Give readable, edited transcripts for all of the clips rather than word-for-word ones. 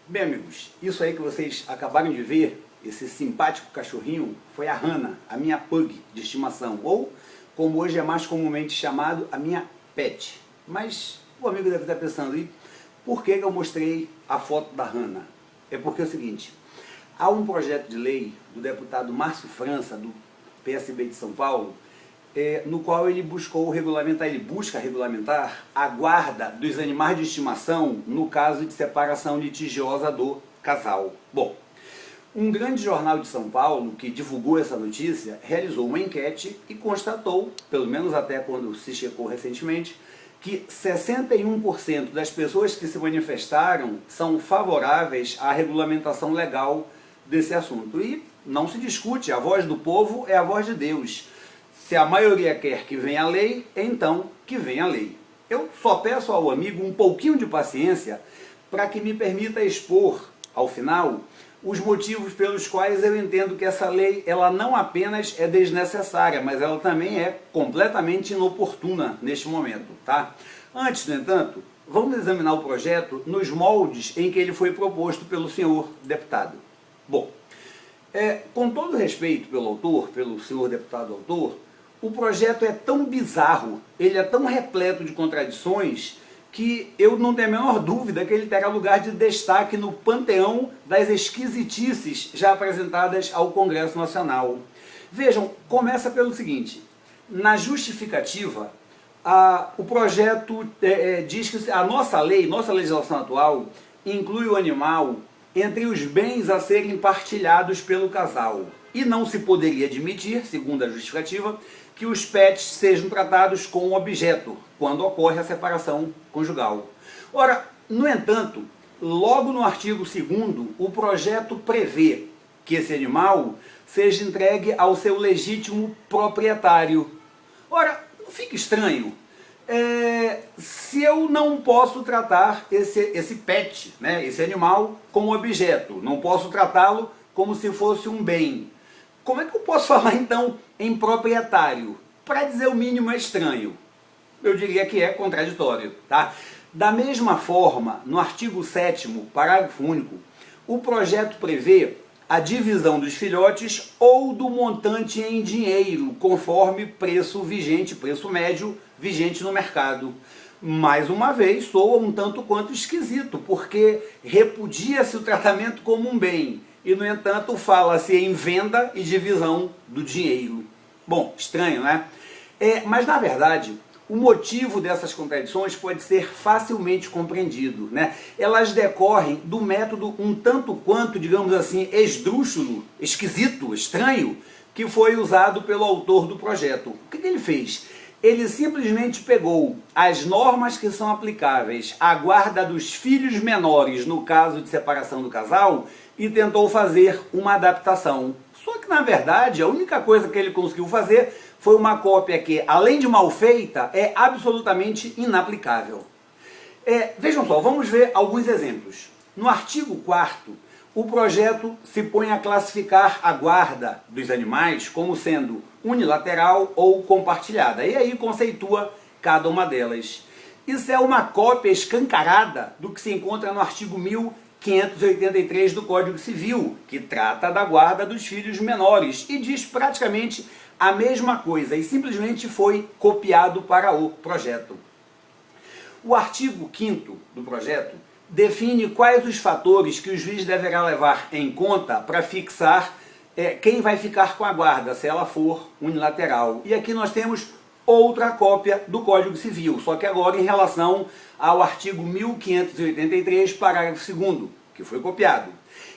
Bem, amigos, isso aí que vocês acabaram de ver, esse simpático cachorrinho, foi a Hannah, a minha pug de estimação, ou, como hoje é mais comumente chamado, a minha pet. Mas o amigo deve estar pensando aí, por que eu mostrei a foto da Hannah? É porque é o seguinte, há um projeto de lei do deputado Márcio França, do PSB de São Paulo, no qual ele busca regulamentar a guarda dos animais de estimação no caso de separação litigiosa do casal. Bom, um grande jornal de São Paulo que divulgou essa notícia realizou uma enquete e constatou, pelo menos até quando se checou recentemente, que 61% das pessoas que se manifestaram são favoráveis à regulamentação legal desse assunto. E não se discute, a voz do povo é a voz de Deus. Se a maioria quer que venha a lei, então que venha a lei. Eu só peço ao amigo um pouquinho de paciência para que me permita expor, ao final, os motivos pelos quais eu entendo que essa lei ela não apenas é desnecessária, mas ela também é completamente inoportuna neste momento. Tá? Antes, no entanto, vamos examinar o projeto nos moldes em que ele foi proposto pelo senhor deputado. Bom, com todo respeito pelo autor, pelo senhor deputado autor, o projeto é tão bizarro, ele é tão repleto de contradições, que eu não tenho a menor dúvida que ele terá lugar de destaque no panteão das esquisitices já apresentadas ao Congresso Nacional. Vejam, começa pelo seguinte, na justificativa, o projeto diz que a nossa legislação atual, inclui o animal entre os bens a serem partilhados pelo casal. E não se poderia admitir, segundo a justificativa, que os pets sejam tratados como objeto, quando ocorre a separação conjugal. Ora, no entanto, logo no artigo 2º, o projeto prevê que esse animal seja entregue ao seu legítimo proprietário. Ora, não fica estranho? Se eu não posso tratar esse pet, né, esse animal, como objeto, não posso tratá-lo como se fosse um bem, como é que eu posso falar então em proprietário? Para dizer o mínimo é estranho. Eu diria que é contraditório. Tá? Da mesma forma, no artigo 7º, parágrafo único, o projeto prevê a divisão dos filhotes ou do montante em dinheiro, conforme preço vigente, preço médio vigente no mercado. Mais uma vez, soa um tanto quanto esquisito, porque repudia-se o tratamento como um bem, e no entanto fala-se em venda e divisão do dinheiro. Bom, estranho, né? Mas na verdade, o motivo dessas contradições pode ser facilmente compreendido, né? Elas decorrem do método um tanto quanto, digamos assim, esdrúxulo, esquisito, estranho, que foi usado pelo autor do projeto. O que ele fez? Ele simplesmente pegou as normas que são aplicáveis à guarda dos filhos menores no caso de separação do casal e tentou fazer uma adaptação. Só que, na verdade, a única coisa que ele conseguiu fazer foi uma cópia que, além de mal feita, é absolutamente inaplicável. Vejam só, vamos ver alguns exemplos. No artigo 4º, o projeto se põe a classificar a guarda dos animais como sendo unilateral ou compartilhada. E aí conceitua cada uma delas. Isso é uma cópia escancarada do que se encontra no artigo 1583 do Código Civil, que trata da guarda dos filhos menores e diz praticamente a mesma coisa e simplesmente foi copiado para o projeto. O artigo 5º do projeto define quais os fatores que o juiz deverá levar em conta para fixar quem vai ficar com a guarda, se ela for unilateral. E aqui nós temos outra cópia do Código Civil, só que agora em relação ao artigo 1583, parágrafo 2º, que foi copiado.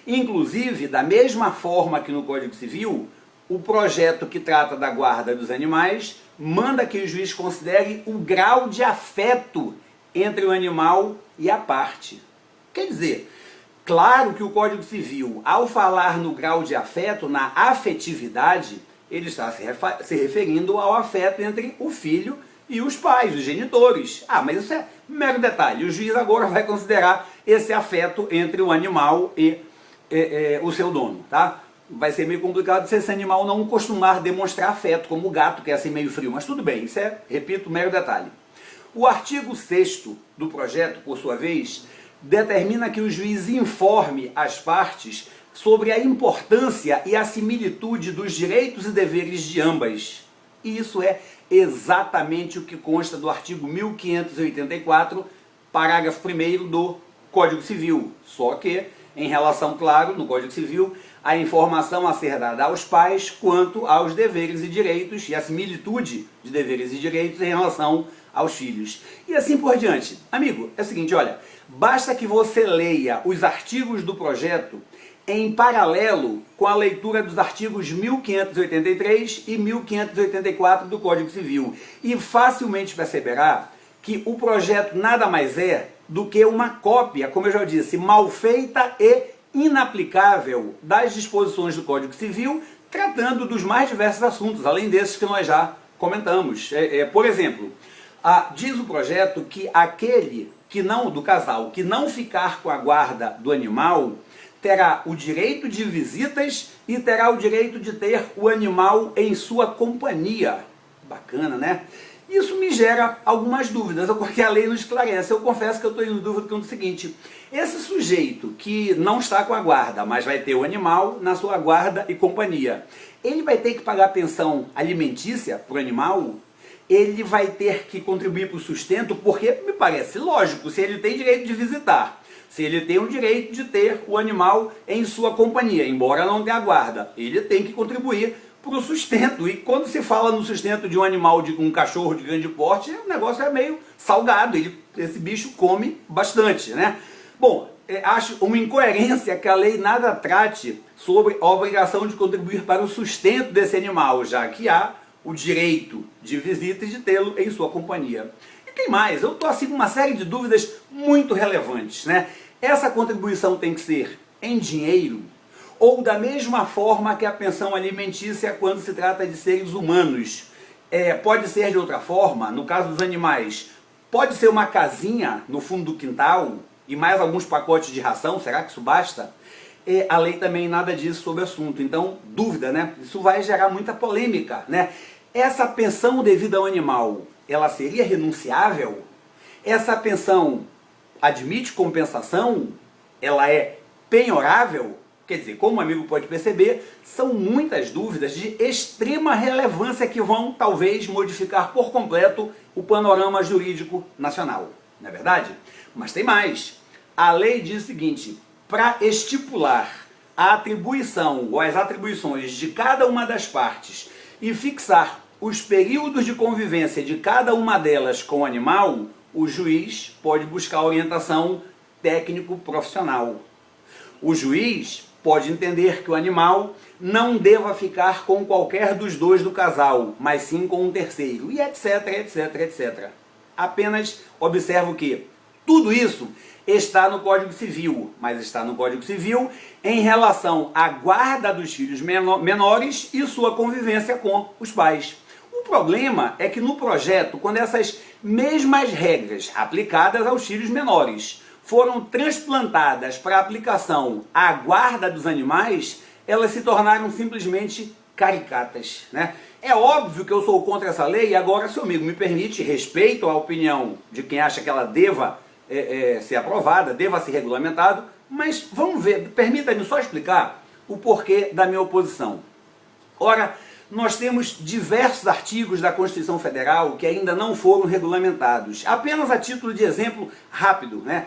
Inclusive, da mesma forma que no Código Civil, o projeto que trata da guarda dos animais manda que o juiz considere o grau de afeto entre o animal e a parte. Quer dizer, claro que o Código Civil, ao falar no grau de afeto, na afetividade, ele está se referindo ao afeto entre o filho e os pais, os genitores. Mas isso é mero detalhe. O juiz agora vai considerar esse afeto entre o animal e o seu dono, tá? Vai ser meio complicado se esse animal não costumar demonstrar afeto, como o gato, que é assim meio frio. Mas tudo bem, isso é, repito, mero detalhe. O artigo 6º do projeto, por sua vez, determina que o juiz informe as partes sobre a importância e a similitude dos direitos e deveres de ambas. E isso é exatamente o que consta do artigo 1584, parágrafo 1º do Código Civil. Só que, em relação, claro, no Código Civil, a informação a ser dada aos pais quanto aos deveres e direitos e a similitude de deveres e direitos em relação aos filhos. E assim por diante. Amigo, é o seguinte, olha, basta que você leia os artigos do projeto em paralelo com a leitura dos artigos 1583 e 1584 do Código Civil e facilmente perceberá que o projeto nada mais é do que uma cópia, como eu já disse, mal feita e inaplicável das disposições do Código Civil, tratando dos mais diversos assuntos, além desses que nós já comentamos. Por exemplo, diz o projeto que aquele do casal que não ficar com a guarda do animal terá o direito de visitas e terá o direito de ter o animal em sua companhia. Bacana, né? Isso me gera algumas dúvidas, porque a lei não esclarece. Eu confesso que eu estou em dúvida com o seguinte: esse sujeito que não está com a guarda, mas vai ter o animal na sua guarda e companhia, ele vai ter que pagar pensão alimentícia para o animal? Ele vai ter que contribuir para o sustento? Porque me parece lógico, se ele tem direito de visitar, se ele tem o direito de ter o animal em sua companhia, embora não tenha guarda, ele tem que contribuir para o sustento. E quando se fala no sustento de um animal, de um cachorro de grande porte, o negócio é meio salgado, esse bicho come bastante, né? Bom, acho uma incoerência que a lei nada trate sobre a obrigação de contribuir para o sustento desse animal, já que há o direito de visita e de tê-lo em sua companhia. E tem mais, eu estou assim com uma série de dúvidas muito relevantes, né? Essa contribuição tem que ser em dinheiro ou da mesma forma que a pensão alimentícia quando se trata de seres humanos? Pode ser de outra forma, no caso dos animais, pode ser uma casinha no fundo do quintal e mais alguns pacotes de ração, será que isso basta? A lei também nada diz sobre o assunto, então dúvida, né? Isso vai gerar muita polêmica, né? Essa pensão devida ao animal, ela seria renunciável? Essa pensão admite compensação? Ela é penhorável? Quer dizer, como o amigo pode perceber, são muitas dúvidas de extrema relevância que vão, talvez, modificar por completo o panorama jurídico nacional. Não é verdade? Mas tem mais. A lei diz o seguinte: para estipular a atribuição ou as atribuições de cada uma das partes e fixar os períodos de convivência de cada uma delas com o animal, o juiz pode buscar orientação técnico-profissional. O juiz pode entender que o animal não deva ficar com qualquer dos dois do casal, mas sim com um terceiro, e etc, etc, etc. Apenas observo que tudo isso está no Código Civil, mas está no Código Civil em relação à guarda dos filhos menores e sua convivência com os pais. O problema é que no projeto, quando essas mesmas regras aplicadas aos filhos menores foram transplantadas para aplicação à guarda dos animais, elas se tornaram simplesmente caricatas, né? É óbvio que eu sou contra essa lei e agora, se o amigo me permite, respeito a opinião de quem acha que ela deva ser aprovada, deva ser regulamentado, mas vamos ver, permita-me só explicar o porquê da minha oposição. Ora, nós temos diversos artigos da Constituição Federal que ainda não foram regulamentados. Apenas a título de exemplo rápido, né?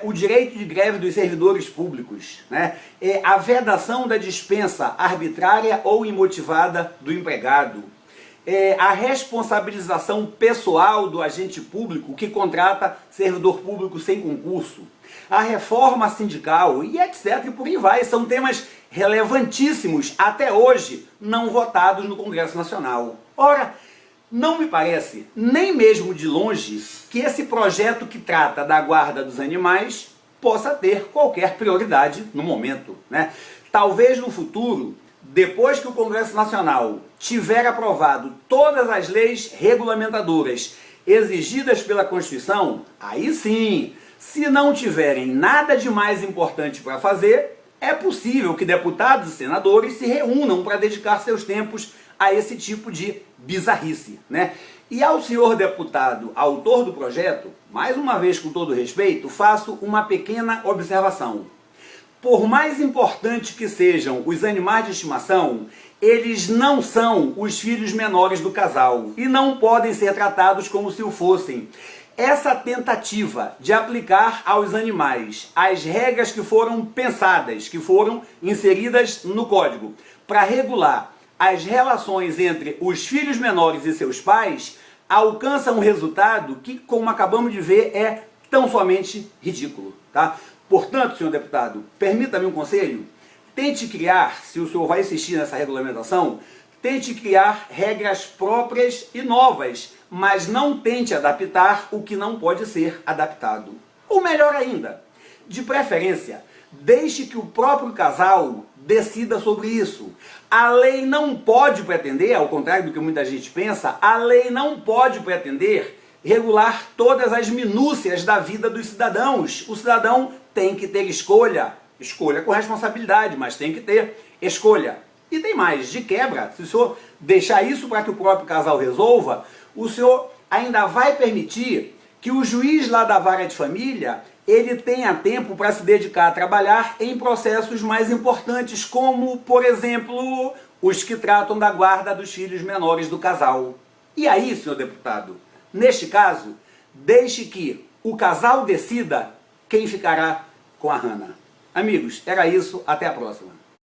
O direito de greve dos servidores públicos, né? A vedação da dispensa arbitrária ou imotivada do empregado, a responsabilização pessoal do agente público que contrata servidor público sem concurso, a reforma sindical e etc. E por aí vai. São temas relevantíssimos até hoje não votados no Congresso Nacional. Ora, não me parece, nem mesmo de longe, que esse projeto que trata da guarda dos animais possa ter qualquer prioridade no momento, né? Talvez no futuro, depois que o Congresso Nacional tiver aprovado todas as leis regulamentadoras exigidas pela Constituição, aí sim, se não tiverem nada de mais importante para fazer, é possível que deputados e senadores se reúnam para dedicar seus tempos a esse tipo de bizarrice, né? E ao senhor deputado, autor do projeto, mais uma vez com todo respeito, faço uma pequena observação. Por mais importante que sejam os animais de estimação, eles não são os filhos menores do casal e não podem ser tratados como se o fossem. Essa tentativa de aplicar aos animais as regras que foram pensadas, que foram inseridas no código, para regular as relações entre os filhos menores e seus pais, alcança um resultado que, como acabamos de ver, é tão somente ridículo, tá? Portanto, senhor deputado, permita-me um conselho, tente criar, se o senhor vai insistir nessa regulamentação, tente criar regras próprias e novas, mas não tente adaptar o que não pode ser adaptado. Ou melhor ainda, de preferência, deixe que o próprio casal decida sobre isso. A lei não pode pretender, ao contrário do que muita gente pensa, a lei não pode pretender regular todas as minúcias da vida dos cidadãos. O cidadão tem que ter escolha com responsabilidade, mas tem que ter escolha. E tem mais, de quebra, se o senhor deixar isso para que o próprio casal resolva, o senhor ainda vai permitir que o juiz lá da vara de família, ele tenha tempo para se dedicar a trabalhar em processos mais importantes, como, por exemplo, os que tratam da guarda dos filhos menores do casal. E aí, senhor deputado, neste caso, deixe que o casal decida quem ficará com a Hannah. Amigos, era isso, até a próxima.